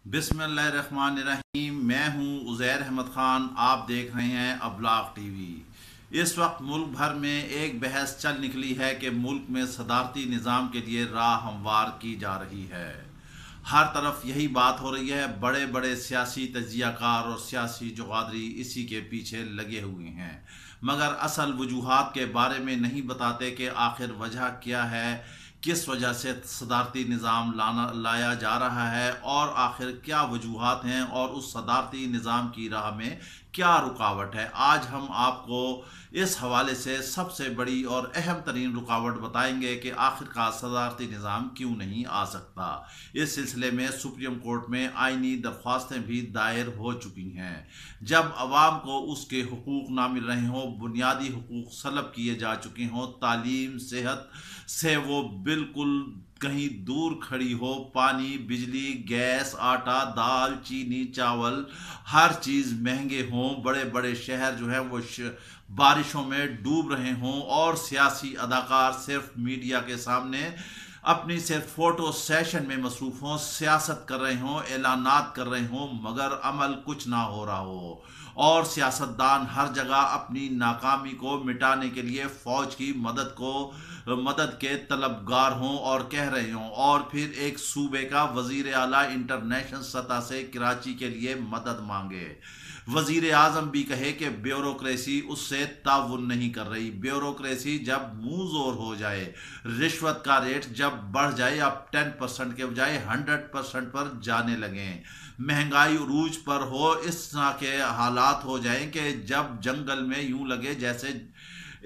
बिस्मिल्लाहिर्रहमानिर्रहीम। मैं हूं उज़ैर अहमद ख़ान। आप देख रहे हैं अबलाग टीवी। इस वक्त मुल्क भर में एक बहस चल निकली है कि मुल्क में सदारती निज़ाम के लिए राह हमवार की जा रही है। हर तरफ यही बात हो रही है। बड़े बड़े सियासी तजियाकार और सियासी जुगादरी इसी के पीछे लगे हुए हैं, मगर असल वजूहात के बारे में नहीं बताते कि आखिर वजह क्या है, किस वजह से सदारती निज़ाम लाया जा रहा है और आखिर क्या वजूहात हैं और उस सदारती निज़ाम की राह में क्या रुकावट है। आज हम आपको इस हवाले से सबसे बड़ी और अहम तरीन रुकावट बताएंगे कि आखिरकार सदारती निज़ाम क्यों नहीं आ सकता। इस सिलसिले में सुप्रीम कोर्ट में आइनी दरख्वास्तें भी दायर हो चुकी हैं। जब अवाम को उसके हुकूक ना मिल रहे हों, बुनियादी हुकूक सलब किए जा चुके हों, तालीम सेहत से वो बिल्कुल कहीं दूर खड़ी हो, पानी बिजली गैस आटा दाल चीनी चावल हर चीज़ महंगे हों, बड़े बड़े शहर जो है वो बारिशों में डूब रहे हों और सियासी अदाकार सिर्फ मीडिया के सामने अपनी सिर्फ फोटो सेशन में मसरूफ हों, सियासत कर रहे हों, ऐलानात कर रहे हों, मगर अमल कुछ ना हो रहा हो और सियासतदान हर जगह अपनी नाकामी को मिटाने के लिए फौज की मदद के तलबगार हों और कह रहे हों, और फिर एक सूबे का वजीर आला इंटरनेशनल सतह से कराची के लिए मदद मांगे। वजीर आजम भी कहे कि ब्यूरोक्रेसी उससे ताउन नहीं कर रही। ब्यूरोक्रेसी जब मुंह जोर हो जाए, रिश्वत का रेट जब बढ़ जाए, अब 10% के बजाय 100% पर जाने लगे, महंगाई उरूज पर हो, इस तरह के हालात हो जाएं कि जब जंगल में यूं लगे जैसे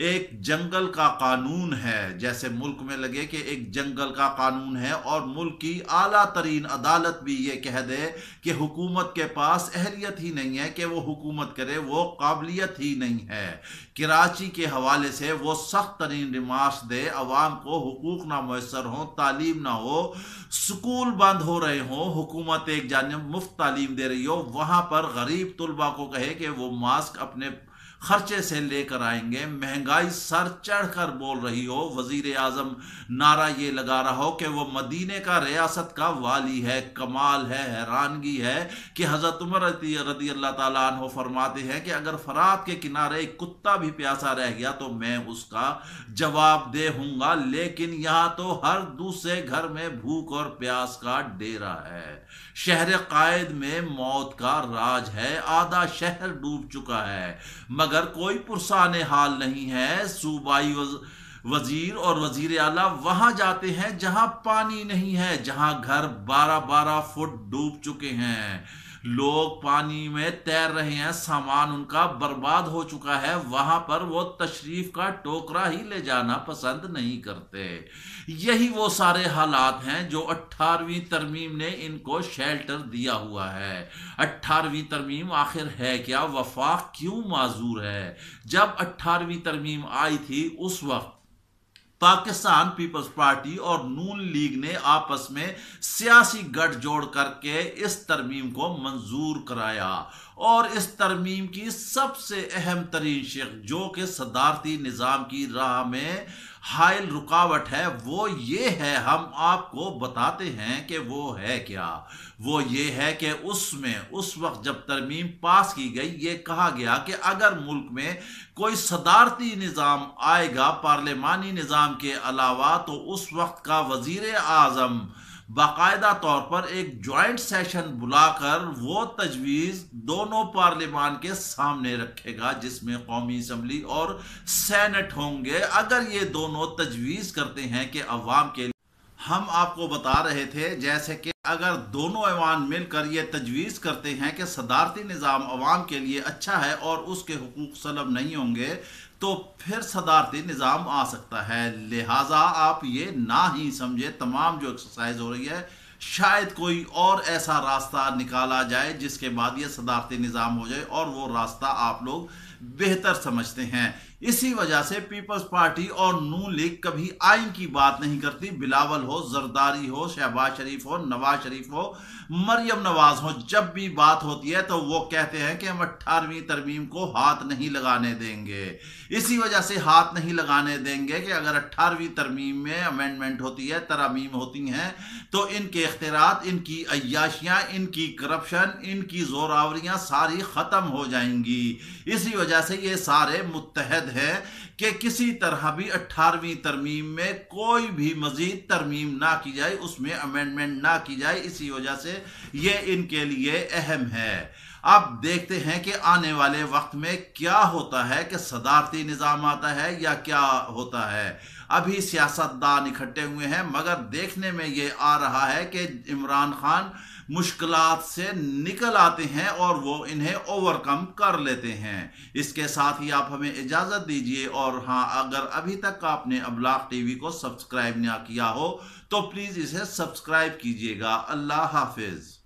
एक जंगल का कानून है, जैसे मुल्क में लगे कि एक जंगल का कानून है और मुल्क की आला तरीन अदालत भी ये कह दे कि हुकूमत के पास अहलियत ही नहीं है कि वो हुकूमत करे, वो काबिलियत ही नहीं है। कराची के हवाले से वो सख्त तरीन रिमार्क्स दे, अवाम को हुकूक ना मैसर हो, तालीम ना हो, स्कूल बंद हो रहे हो, हुकूमत एक जानिब मुफ्त तालीम दे रही हो, वहां पर गरीब तुलबा को कहे कि वो मास्क अपने खर्चे से लेकर आएंगे, महंगाई सर चढ़कर बोल रही हो, वजीर आजम नारा ये लगा रहा हो कि वो मदीने का रियासत का वाली है। कमाल है, हैरानगी है कि हजरत उमर रदी अल्लाह ताला अन्हु फरमाते हैं कि अगर फरात के किनारे एक कुत्ता भी प्यासा रह गया तो मैं उसका जवाब दे हूंगा, लेकिन यहां तो हर दूसरे घर में भूख और प्यास का डेरा है। शहर कायद में मौत का राज है, आधा शहर डूब चुका है, मगर कोई पुरसाने हाल नहीं है। सूबाई वजीर और वजीर आला वहां जाते हैं जहां पानी नहीं है, जहां घर 12-12 फुट डूब चुके हैं, लोग पानी में तैर रहे हैं, सामान उनका बर्बाद हो चुका है, वहां पर वो तशरीफ का टोकरा ही ले जाना पसंद नहीं करते। यही वो सारे हालात हैं जो 18वीं तरमीम ने इनको शेल्टर दिया हुआ है। 18वीं तरमीम आखिर है क्या? वफाक क्यों माजूर है? जब 18वीं तरमीम आई थी उस वक्त पाकिस्तान पीपल्स पार्टी और नून लीग ने आपस में सियासी गठजोड़ करके इस तरमीम को मंजूर कराया और इस तरमीम की सबसे अहम तरीन शेख जो कि सदारती निज़ाम की राह में हायल रुकावट है वो ये है, हम आपको बताते हैं कि वो है क्या। वो ये है कि उसमें उस वक्त जब तरमीम पास की गई ये कहा गया कि अगर मुल्क में कोई सदारती निज़ाम आएगा पार्लिमानी निज़ाम के अलावा तो उस वक्त का वजीर आज़म बाकायदा तौर पर एक ज्वाइंट सेशन बुलाकर वो तजवीज़ दोनों पार्लिमान के सामने रखेगा जिसमें कौमी असम्बली और सेनेट होंगे। अगर ये दोनों तजवीज़ करते हैं कि अवाम के लिए, हम आपको बता रहे थे जैसे कि अगर दोनों ऐवान मिलकर ये तजवीज़ करते हैं कि सदारती निज़ाम अवाम के लिए अच्छा है और उसके हुकूक सलब नहीं होंगे तो फिर सदारती निज़ाम आ सकता है। लिहाजा आप ये ना ही समझे, तमाम जो एक्सरसाइज हो रही है शायद कोई और ऐसा रास्ता निकाला जाए जिसके बाद ये सदारती निज़ाम हो जाए और वो रास्ता आप लोग बेहतर समझते हैं। इसी वजह से पीपल्स पार्टी और नून लीग कभी आइन की बात नहीं करती। बिलावल हो, जरदारी हो, शहबाज शरीफ हो, नवाज शरीफ हो, मरियम नवाज हो, जब भी बात होती है तो वो कहते हैं कि हम 18वीं तरमीम को हाथ नहीं लगाने देंगे। इसी वजह से हाथ नहीं लगाने देंगे कि अगर 18वीं तरमीम में अमेंडमेंट होती है, तरमीम होती हैं, तो इनके इख्तिरात, इनकी अय्याशियां, इनकी करप्शन, इनकी जोरावरियां सारी खत्म हो जाएंगी। इसी वजह से ये सारे मुत्तहद है कि किसी तरह भी 18वीं तरमीम में कोई भी मजीद तरमीम ना की जाए, उसमें अमेंडमेंट ना की जाए। इसी वजह से ये इनके लिए अहम है। अब देखते हैं कि आने वाले वक्त में क्या होता है, कि सदारती निज़ाम आता है या क्या होता है। अभी सियासतदान इकट्ठे हुए हैं, मगर देखने में ये आ रहा है कि इमरान खान मुश्किलात से निकल आते हैं और वो इन्हें ओवरकम कर लेते हैं। इसके साथ ही आप हमें इजाज़त दीजिए, और हाँ, अगर अभी तक आपने अबलाग टीवी को सब्सक्राइब ना किया हो तो प्लीज़ इसे सब्सक्राइब कीजिएगा। अल्लाह हाफिज़।